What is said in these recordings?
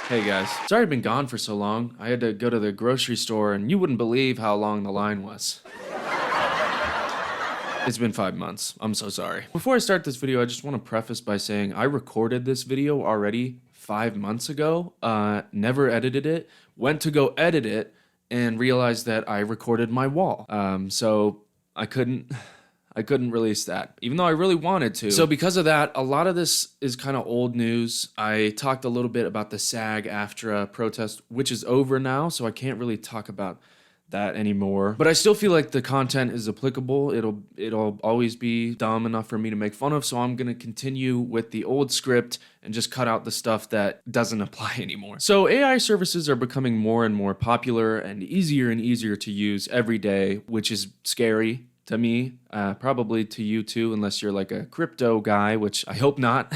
Hey guys, sorry I've been gone for so long. I had to go to the grocery store and you wouldn't believe how long the line was. It's been 5 months. I'm so sorry. Before I start this video, I just want to preface by saying I recorded this video already 5 months ago, never edited it, went to go edit it, and realized that I recorded my wall. So I couldn't release that, even though I really wanted to. So because of that, a lot of this is kind of old news. I talked a little bit about the SAG-AFTRA protest, which is over now, so I can't really talk about that anymore. But I still feel like the content is applicable. It'll always be dumb enough for me to make fun of, so I'm gonna continue with the old script and just cut out the stuff that doesn't apply anymore. So AI services are becoming more and more popular and easier to use every day, which is scary. To me, probably to you too, unless you're like a crypto guy, which I hope not.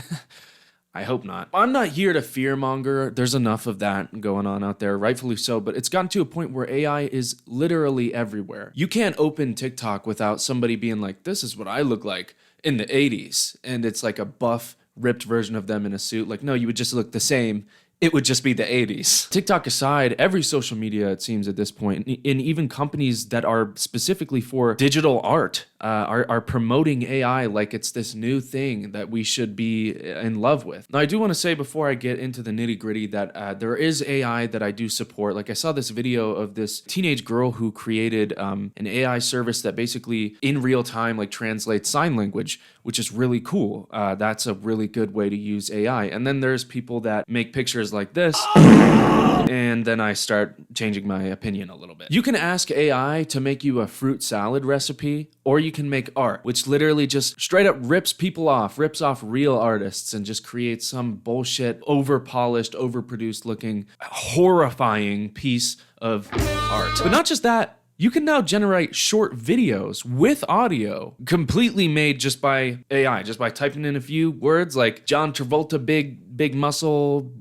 I hope not. I'm not here to fearmonger. There's enough of that going on out there, rightfully so, but it's gotten to a point where AI is literally everywhere. You can't open TikTok without somebody being like, this is what I look like in the 80s. And it's like a buff, ripped version of them in a suit. Like, no, you would just look the same. It would just be the 80s. TikTok aside, every social media, it seems at this point, and even companies that are specifically for digital art are promoting AI like it's this new thing that we should be in love with. Now, I do want to say before I get into the nitty gritty that there is AI that I do support. Like I saw this video of this teenage girl who created an AI service that basically in real time like translates sign language, which is really cool. That's a really good way to use AI. And then there's people that make pictures like this, and then I start changing my opinion a little bit. You can ask AI to make you a fruit salad recipe, or you can make art, which literally just straight up rips people off, rips off real artists, and just creates some bullshit, over-polished, overproduced looking, horrifying piece of art. But not just that, you can now generate short videos with audio completely made just by AI, just by typing in a few words like John Travolta, big muscle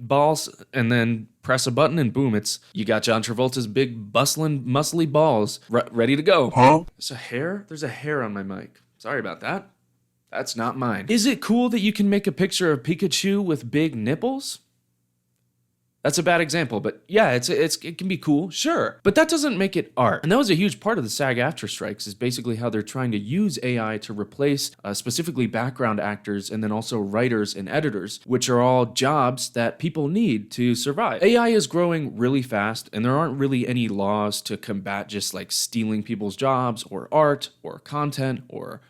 balls, and then press a button and boom, you got John Travolta's big bustling muscly balls ready to go. Huh? There's a hair on my mic. Sorry about that. That's not mine. Is it cool that you can make a picture of Pikachu with big nipples? That's a bad example, but yeah, it can be cool, sure. But that doesn't make it art. And that was a huge part of the SAG-AFTRA strikes, is basically how they're trying to use AI to replace specifically background actors and then also writers and editors, which are all jobs that people need to survive. AI is growing really fast, and there aren't really any laws to combat just like stealing people's jobs or art or content or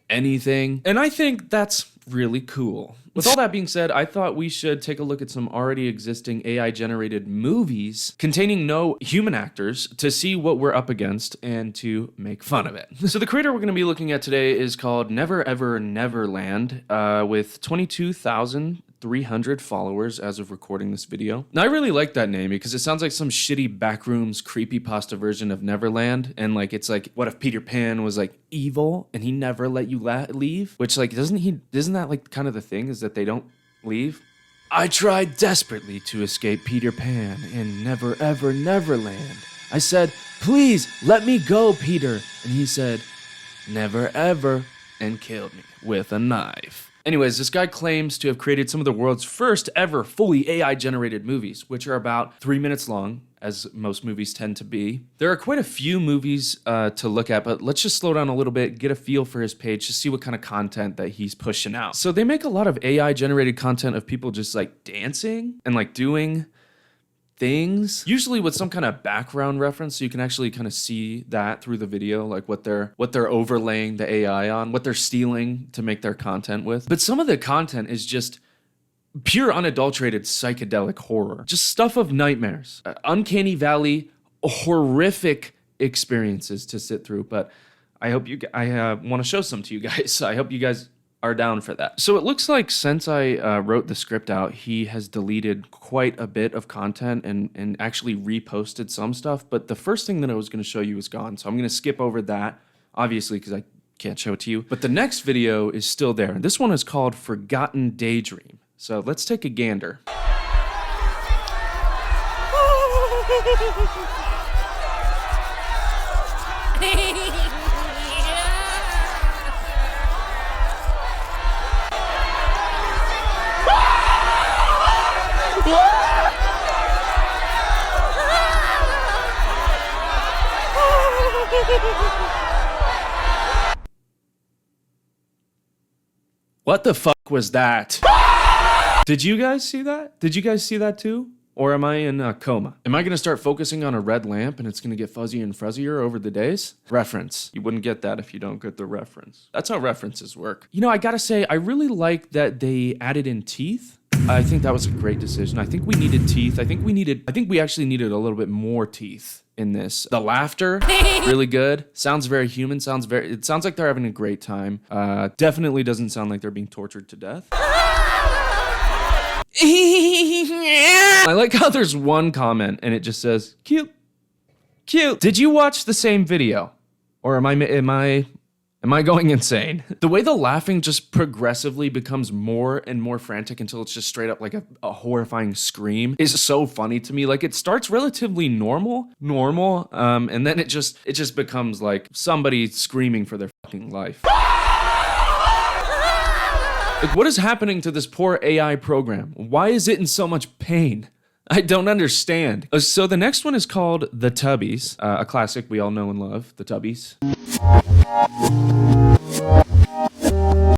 anything. And I think that's really cool. With all that being said, I thought we should take a look at some already existing AI-generated movies containing no human actors to see what we're up against and to make fun of it. So the creator we're going to be looking at today is called Never Ever Neverland, with 22,300 followers as of recording this video. Now, I really like that name because it sounds like some shitty backrooms creepypasta version of Neverland, and like it's like, what if Peter Pan was like evil and he never let you leave? Which like isn't that like kind of the thing, is that they don't leave? I tried desperately to escape Peter Pan in Never Ever Neverland. I said, please let me go, Peter. And he said, never ever, and killed me with a knife. Anyways, this guy claims to have created some of the world's first ever fully AI-generated movies, which are about 3 minutes long, as most movies tend to be. There are quite a few movies to look at, but let's just slow down a little bit, get a feel for his page, to see what kind of content that he's pushing out. So they make a lot of AI-generated content of people just like dancing and like doing things, usually with some kind of background reference, so you can actually kind of see that through the video, like what they're overlaying the AI on, what they're stealing to make their content with. But some of the content is just pure unadulterated psychedelic horror, just stuff of nightmares, uncanny valley, horrific experiences to sit through. But I hope I want to show some to you guys. I hope you guys are down for that. So it looks like since I wrote the script out, he has deleted quite a bit of content and actually reposted some stuff, but the first thing that I was going to show you is gone, so I'm going to skip over that, obviously, because I can't show it to you. But the next video is still there. This one is called Forgotten Daydream. So let's take a gander. What the fuck was that? Did you guys see that? Did you guys see that too? Or am I in a coma? Am I gonna start focusing on a red lamp and it's gonna get fuzzier and fuzzier over the days? Reference. You wouldn't get that if you don't get the reference. That's how references work. You know, I gotta say, I really like that they added in teeth. I think that was a great decision. I think we needed teeth. I think we actually needed a little bit more teeth in this. The laughter, really good. Sounds very human. It sounds like they're having a great time. Definitely doesn't sound like they're being tortured to death. I like how there's one comment and it just says, cute, cute. Did you watch the same video? Or am I going insane? The way the laughing just progressively becomes more and more frantic until it's just straight up like a horrifying scream is so funny to me. Like it starts relatively normal, and then it just becomes like somebody screaming for their fucking life. Like, what is happening to this poor AI program? Why is it in so much pain? I don't understand. So the next one is called The Tubbies, a classic we all know and love, The Tubbies.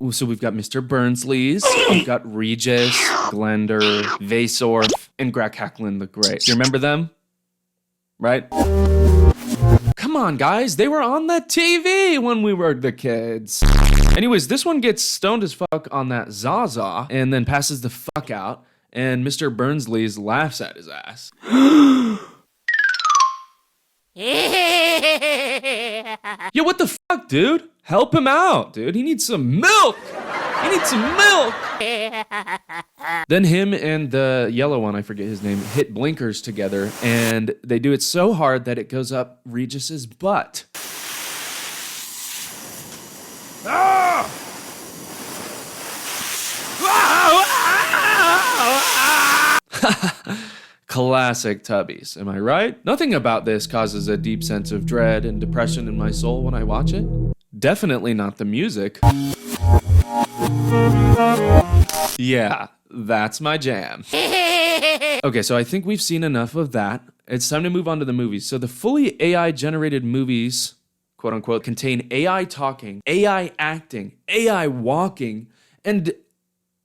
Ooh, so we've got Mr. Burnsley's, we've got Regis, Glender, Vasorf, and Grackhacklin the Great. You remember them? Right? Come on, guys, they were on the TV when we were the kids. Anyways, this one gets stoned as fuck on that Zaza and then passes the fuck out, and Mr. Burnsley's laughs at his ass. Yo, what the fuck, dude? Help him out, dude. He needs some milk. He needs some milk. Then him and the yellow one, I forget his name, hit blinkers together, and they do it so hard that it goes up Regis's butt. Ah! Classic Tubbies, am I right? Nothing about this causes a deep sense of dread and depression in my soul when I watch it. Definitely not the music. Yeah, that's my jam. Okay, so I think we've seen enough of that. It's time to move on to the movies. So the fully AI-generated movies, quote unquote, contain AI talking, AI acting, AI walking, and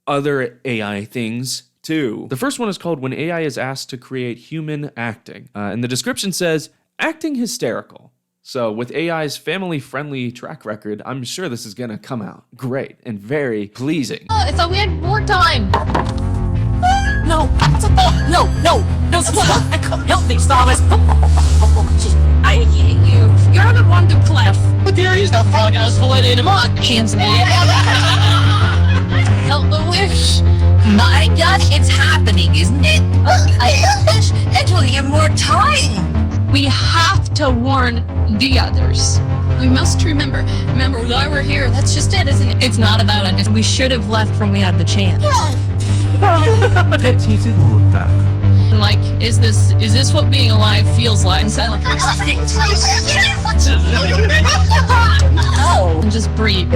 other AI things too. The first one is called When AI is Asked to Create Human Acting. And the description says, acting hysterical. So with AI's family-friendly track record, I'm sure this is gonna come out great and very pleasing. I thought we had more time. No, I couldn't help me, Thomas. I hate you. You're the one to clap. But there is no progress for it in my hands. Help the wish. My God, it's happening, isn't it? I wish it will give more time. We have to warn the others. We must remember why we're here. That's just it, isn't it? It's not about it. We should have left when we had the chance. Like, is this what being alive feels like? And just breathe.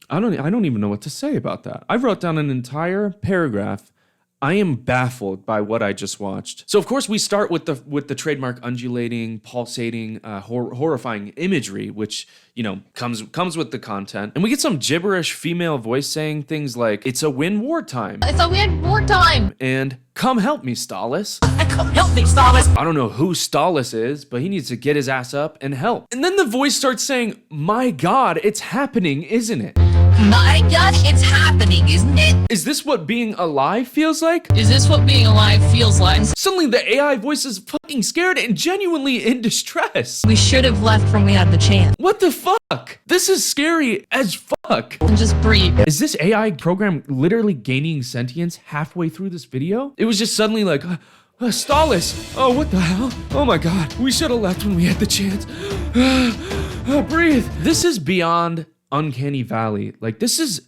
I don't even know what to say about that. I wrote down an entire paragraph. I am baffled by what I just watched. So of course we start with the trademark undulating, pulsating, horrifying imagery, which, you know, comes with the content. And we get some gibberish female voice saying things like, "It's a win wartime." I thought we had more time. And "Come help me, Stallis." Come help me, Stallis. I don't know who Stallis is, but he needs to get his ass up and help. And then the voice starts saying, "My God, it's happening, isn't it?" My God, it's happening, isn't it? Is this what being alive feels like? Is this what being alive feels like? Suddenly the AI voice is fucking scared and genuinely in distress. We should have left when we had the chance. What the fuck? This is scary as fuck. And just breathe. Is this AI program literally gaining sentience halfway through this video? It was just suddenly like, Stallis! Oh, what the hell? Oh my God, we should have left when we had the chance. Breathe. This is beyond Uncanny Valley. Like, this is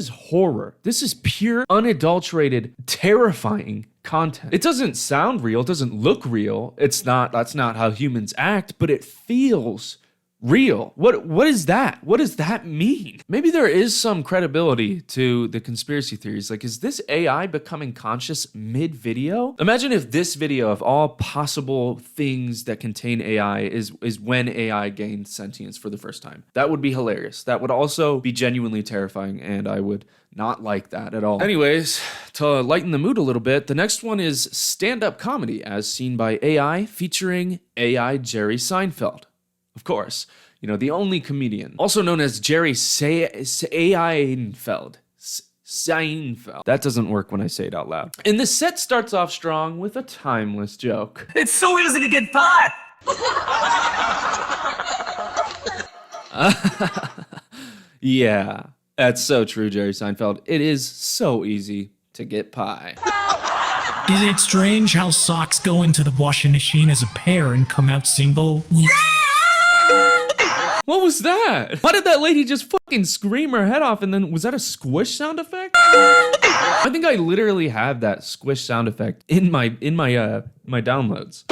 horror. This is pure, unadulterated, terrifying content. It doesn't sound real, it doesn't look real. That's not how humans act, but it feels real. What is that? What does that mean? Maybe there is some credibility to the conspiracy theories. Like, is this AI becoming conscious mid-video? Imagine if this video of all possible things that contain AI is when AI gained sentience for the first time. That would be hilarious. That would also be genuinely terrifying, and I would not like that at all. Anyways, to lighten the mood a little bit, the next one is stand-up comedy as seen by AI featuring AI Jerry Seinfeld. Of course, you know, the only comedian, also known as Jerry Seinfeld. Seinfeld. That doesn't work when I say it out loud. And the set starts off strong with a timeless joke. It's so easy to get pot! Yeah, that's so true, Jerry Seinfeld. It is so easy to get pie. Is it strange how socks go into the washing machine as a pair and come out single? What was that? Why did that lady just fucking scream her head off, and then was that a squish sound effect? I think I literally have that squish sound effect in my downloads.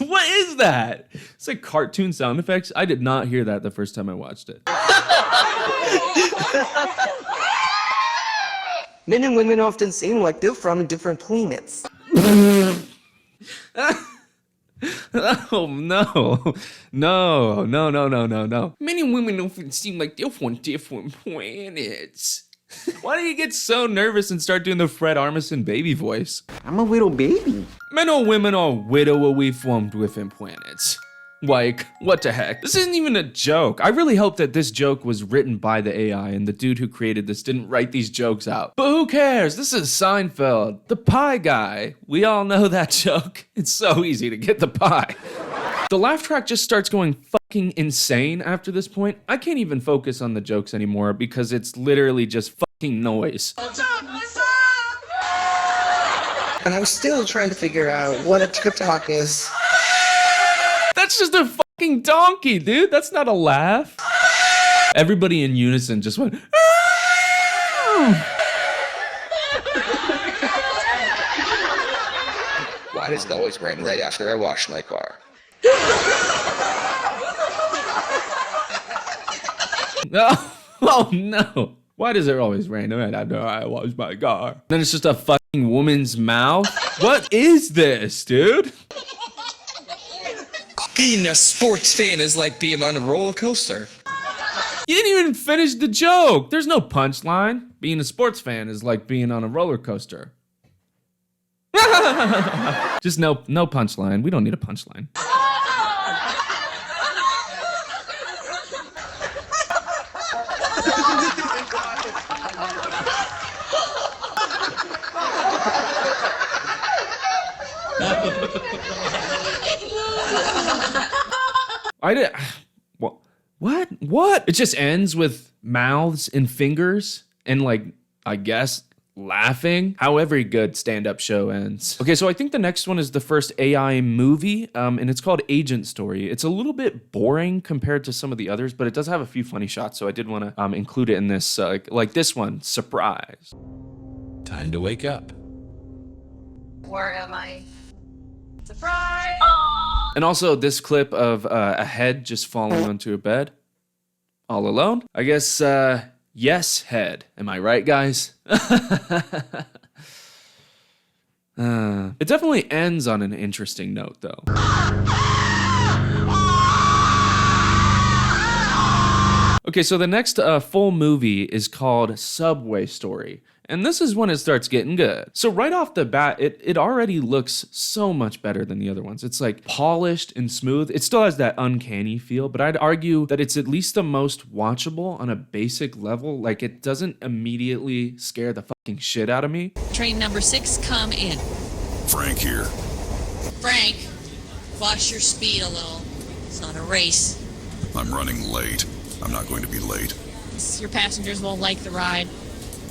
What is that? It's like cartoon sound effects. I did not hear that the first time I watched it. Men and women often seem like they're from different planets. Oh no. No. Many women often seem like they're from different planets. Why do you get so nervous and start doing the Fred Armisen baby voice? I'm a little baby. Men or women are widowly from different planets. Like, what the heck? This isn't even a joke. I really hope that this joke was written by the AI and the dude who created this didn't write these jokes out. But who cares? This is Seinfeld, the pie guy. We all know that joke. It's so easy to get the pie. The laugh track just starts going fucking insane after this point. I can't even focus on the jokes anymore because it's literally just fucking noise. And I'm still trying to figure out what a TikTok is. That's just a fucking donkey, dude. That's not a laugh. Everybody in unison just went, Why does it always rain right after I wash my car? Oh no. Why does it always rain right after I wash my car? Then it's just a fucking woman's mouth. What is this, dude? Being a sports fan is like being on a roller coaster. You didn't even finish the joke. There's no punchline. Being a sports fan is like being on a roller coaster. Just no punchline. We don't need a punchline. I did. What? It just ends with mouths and fingers and, like, I guess laughing. How every good stand-up show ends. Okay, so I think the next one is the first AI movie, and it's called Agent Story. It's a little bit boring compared to some of the others, but it does have a few funny shots, so I did want to include it in this, like this one, surprise. Time to wake up. Where am I? Surprise! And also this clip of a head just falling onto a bed, all alone. I guess, yes, head. Am I right, guys? It definitely ends on an interesting note, though. Okay, so the next full movie is called Subway Story. And this is when it starts getting good. So right off the bat, it already looks so much better than the other ones. It's like polished and smooth. It still has that uncanny feel, but I'd argue that it's at least the most watchable on a basic level. Like, it doesn't immediately scare the fucking shit out of me. Train number 6, come in. Frank here. Frank, watch your speed a little. It's not a race. I'm running late. I'm not going to be late. Your passengers won't like the ride.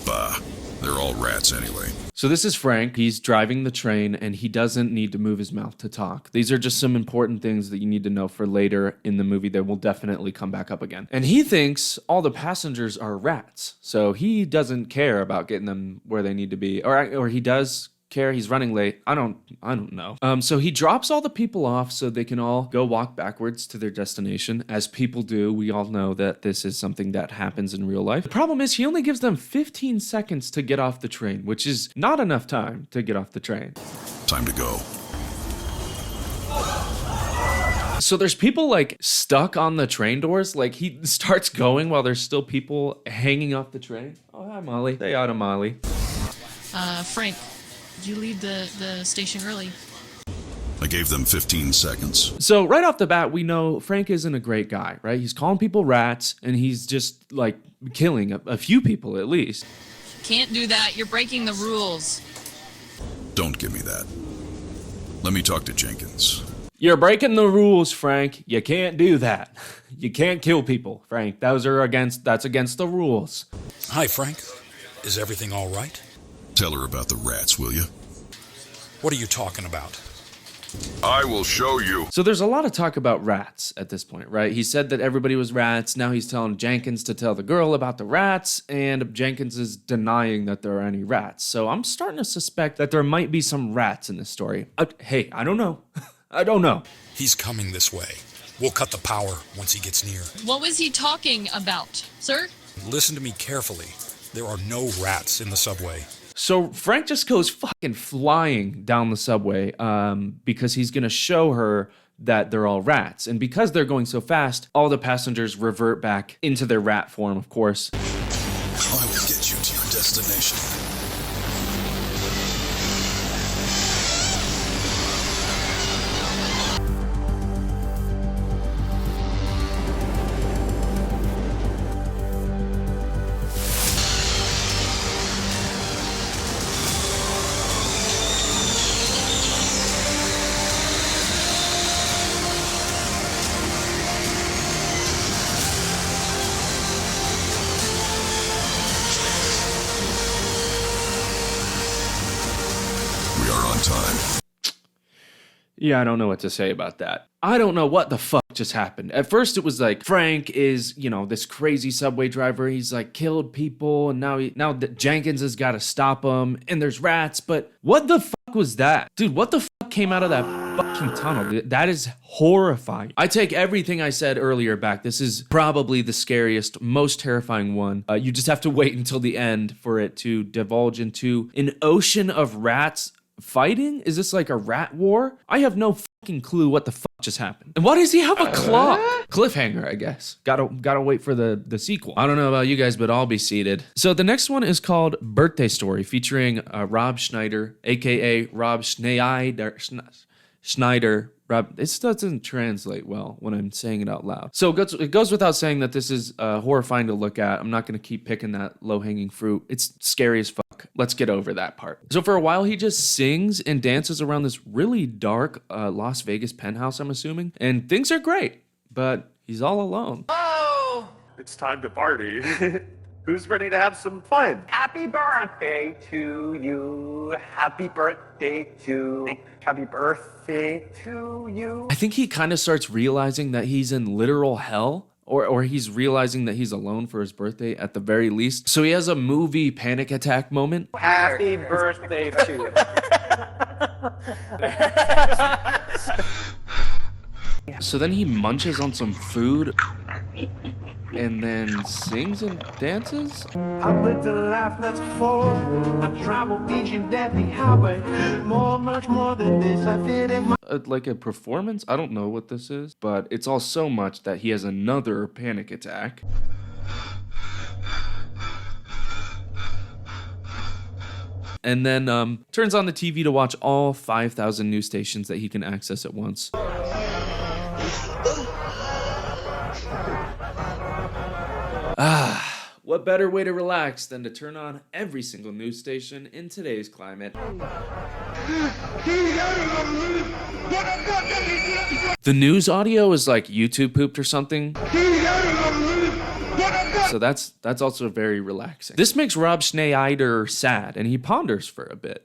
Bah. They're all rats anyway. So this is Frank. He's driving the train and he doesn't need to move his mouth to talk. These are just some important things that you need to know for later in the movie that will definitely come back up again. And he thinks all the passengers are rats. So he doesn't care about getting them where they need to be. Or he does care. He's running late. I don't know. So he drops all the people off so they can all go walk backwards to their destination, as people do. We all know that this is something that happens in real life. The problem is he only gives them 15 seconds to get off the train, which is not enough time to get off the train. Time to go. So there's people like stuck on the train doors. Like he starts going while there's still people hanging off the train. Oh, hi, Molly. Say hi to Molly. Frank, did you leave the station early? I gave them 15 seconds. So right off the bat, we know Frank isn't a great guy, right? He's calling people rats, and he's just like killing a few people at least. Can't do that. You're breaking the rules. Don't give me that. Let me talk to Jenkins. You're breaking the rules, Frank. You can't do that. You can't kill people, Frank. That's against the rules. Hi, Frank. Is everything all right? Tell her about the rats, will you? What are you talking about? I will show you. So there's a lot of talk about rats at this point, right? He said that everybody was rats. Now he's telling Jenkins to tell the girl about the rats, and Jenkins is denying that there are any rats. So I'm starting to suspect that there might be some rats in this story. Hey, I don't know. I don't know. He's coming this way. We'll cut the power once he gets near. What was he talking about, sir? Listen to me carefully. There are no rats in the subway. So Frank just goes fucking flying down the subway because he's going to show her that they're all rats. And because they're going so fast, all the passengers revert back into their rat form, of course. I will get you to your destination. We are on time. Yeah, I don't know what to say about that. I don't know what the fuck just happened. At first it was like Frank is, this crazy subway driver. He's like killed people, and now that Jenkins has got to stop him, and there's rats. But what the fuck was that? Dude, what the fuck came out of that fucking tunnel? That is horrifying. I take everything I said earlier back. This is probably the scariest, most terrifying one. You just have to wait until the end for it to divulge into an ocean of rats fighting? Is this like a rat war? I have no fucking clue what the fuck just happened. And why does he have a clock? Cliffhanger, I guess. Gotta wait for the sequel. I don't know about you guys, but I'll be seated. So the next one is called Birthday Story, featuring Rob Schneider, aka Rob Schneider. Rob, this doesn't translate well when I'm saying it out loud. So it goes without saying that this is horrifying to look at. I'm not going to keep picking that low-hanging fruit. It's scary as fuck. Let's get over that part. So for a while, he just sings and dances around this really dark Las Vegas penthouse, I'm assuming. And things are great, but he's all alone. Oh! It's time to party. Who's ready to have some fun? Happy birthday to you. Happy birthday to. Happy birthday to you. I think he kind of starts realizing that he's in literal hell, or he's realizing that he's alone for his birthday at the very least. So he has a movie panic attack moment. Happy birthday to you. So then he munches on some food and then sings and dances. I lived a life that's full. I traveled each and every highway. Much more than this. I fit in my. Like a performance? I don't know what this is, but it's all so much that he has another panic attack. And then turns on the TV to watch all 5,000 news stations that he can access at once. What better way to relax than to turn on every single news station in today's climate? The news audio is like YouTube pooped or something. So that's also very relaxing. This makes Rob Schneider sad, and he ponders for a bit.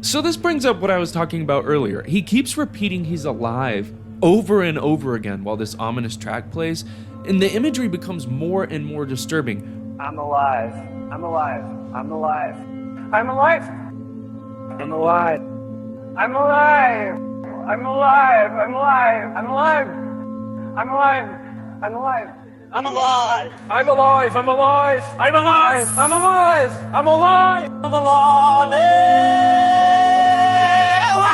So this brings up what I was talking about earlier. He keeps repeating he's alive over and over again while this ominous track plays, and the imagery becomes more and more disturbing. I'm alive. I'm alive. I'm alive. I'm alive. I'm alive. I'm alive. I'm alive. I'm alive. I'm alive. I'm alive. I'm alive. I'm alive. I'm alive. I'm alive. I'm alive. I'm alive. I'm alive. I'm alive.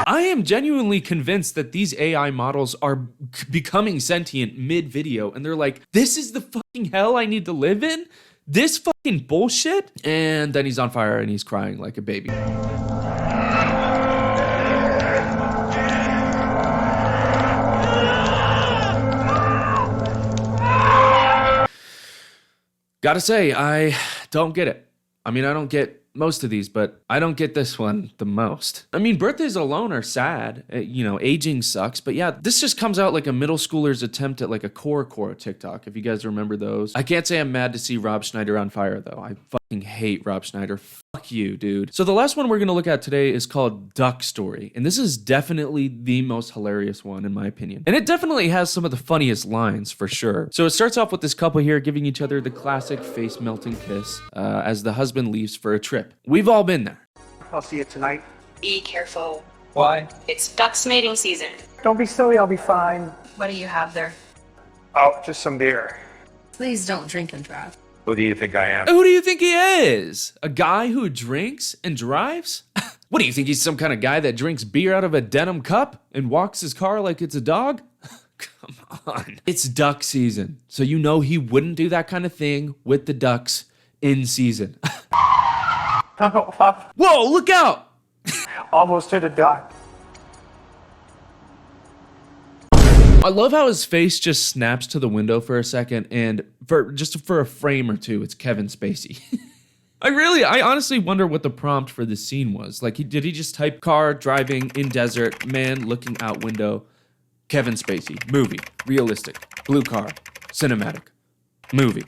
I am genuinely convinced that these AI models are becoming sentient mid-video, and they're like, this is the fucking hell I need to live in? This fucking bullshit? And then he's on fire and he's crying like a baby. Gotta say, I don't get it. I mean, I don't get most of these, but I don't get this one the most. I mean, birthdays alone are sad. You know, aging sucks. But yeah, this just comes out like a middle schooler's attempt at like a core TikTok, if you guys remember those. I can't say I'm mad to see Rob Schneider on fire, though. I fucking hate Rob Schneider. Fuck you, dude. So the last one we're gonna look at today is called Duck Story. And this is definitely the most hilarious one, in my opinion. And it definitely has some of the funniest lines, for sure. So it starts off with this couple here giving each other the classic face-melting kiss as the husband leaves for a trip. We've all been there. I'll see you tonight. Be careful. Why? It's ducks mating season. Don't be silly. I'll be fine. What do you have there? Oh, just some beer. Please don't drink and drive. Who do you think I am? Who do you think he is? A guy who drinks and drives? What do you think, he's some kind of guy that drinks beer out of a denim cup and walks his car like it's a dog? Come on. It's duck season, so you know he wouldn't do that kind of thing with the ducks in season. Whoa, look out! Almost hit a duck. I love how his face just snaps to the window for a second, and for a frame or two, it's Kevin Spacey. I honestly wonder what the prompt for this scene was. Like, did he just type car driving in desert, man looking out window, Kevin Spacey, movie, realistic, blue car, cinematic, movie,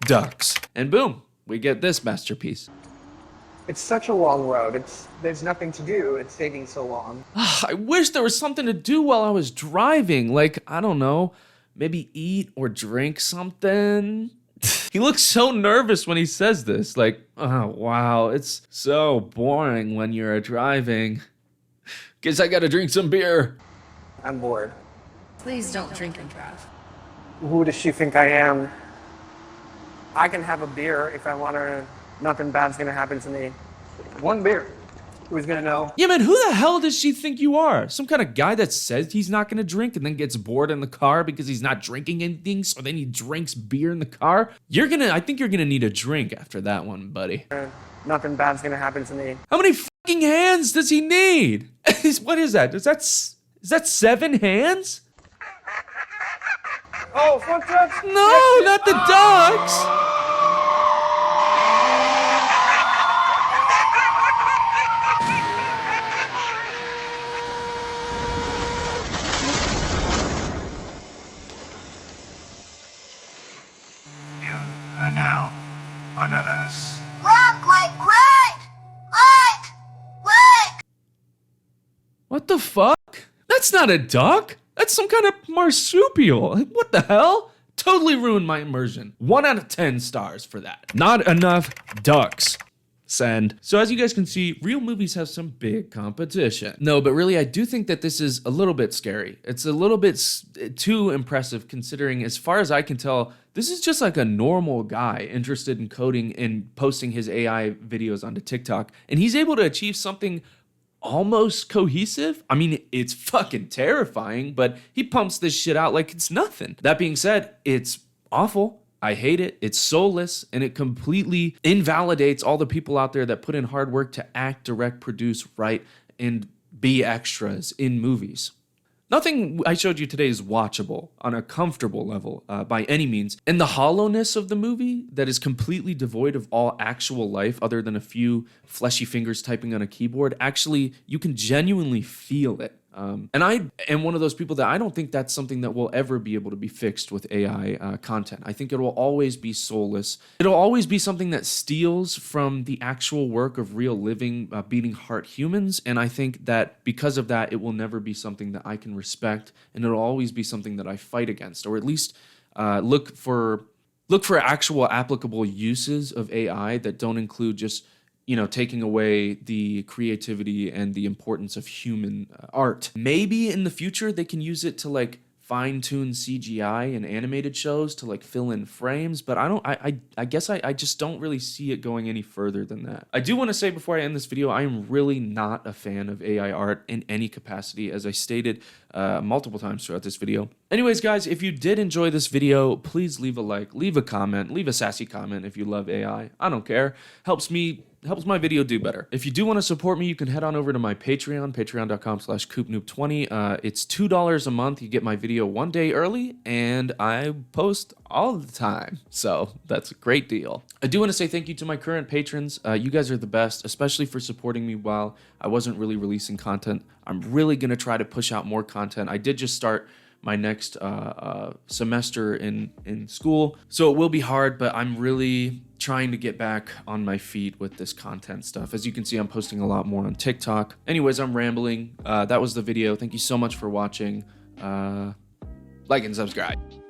ducks, and boom, we get this masterpiece. It's such a long road. There's nothing to do. It's taking so long. I wish there was something to do while I was driving. Like, I don't know, maybe eat or drink something. He looks so nervous when he says this. Like, oh, wow, it's so boring when you're driving. Guess I gotta drink some beer. I'm bored. Please don't drink and drive. Who does she think I am? I can have a beer if I want to. Nothing bad's gonna happen to me. One beer. Who's gonna know? Yeah, man, who the hell does she think you are? Some kind of guy that says he's not gonna drink and then gets bored in the car because he's not drinking anything, so then he drinks beer in the car? I think you're gonna need a drink after that one, buddy. Nothing bad's gonna happen to me. How many fucking hands does he need? What is that? Is that 7 hands? Oh, fuck ducks! No, not the ducks! And now, under us. What the fuck? That's not a duck. That's some kind of marsupial. What the hell? Totally ruined my immersion. 1 out of 10 stars for that. Not enough ducks. Send. So as you guys can see, real movies have some big competition. No, but really, I do think that this is a little bit scary. It's a little bit too impressive considering, as far as I can tell, this is just like a normal guy interested in coding and posting his AI videos onto TikTok. And he's able to achieve something almost cohesive. I mean, it's fucking terrifying, but he pumps this shit out like it's nothing. That being said, it's awful. I hate it. It's soulless, and it completely invalidates all the people out there that put in hard work to act, direct, produce, write, and be extras in movies. Nothing I showed you today is watchable on a comfortable level by any means. And the hollowness of the movie that is completely devoid of all actual life other than a few fleshy fingers typing on a keyboard, actually, you can genuinely feel it. And I am one of those people that I don't think that's something that will ever be able to be fixed with AI content. I think it will always be soulless. It'll always be something that steals from the actual work of real living, beating heart humans. And I think that because of that, it will never be something that I can respect. And it'll always be something that I fight against, or at least look Look for actual applicable uses of AI that don't include just, you know, taking away the creativity and the importance of human art. Maybe in the future they can use it to like fine-tune CGI in animated shows to like fill in frames, but I guess I just don't really see it going any further than that. I do want to say before I end this video, I am really not a fan of AI art in any capacity, as I stated multiple times throughout this video. Anyways, guys, if you did enjoy this video, please leave a like, leave a comment, leave a sassy comment if you love AI. I don't care. Helps my video do better. If you do want to support me, you can head on over to my Patreon, patreon.com/CoopNoop20. It's $2 a month. You get my video one day early, and I post all the time. So that's a great deal. I do want to say thank you to my current patrons. You guys are the best, especially for supporting me while I wasn't really releasing content. I'm really going to try to push out more content. I did just start my next semester in school, so it will be hard, but I'm really trying to get back on my feet with this content stuff. As you can see, I'm posting a lot more on TikTok. Anyways, I'm rambling. That was the video. Thank you so much for watching. Like and subscribe.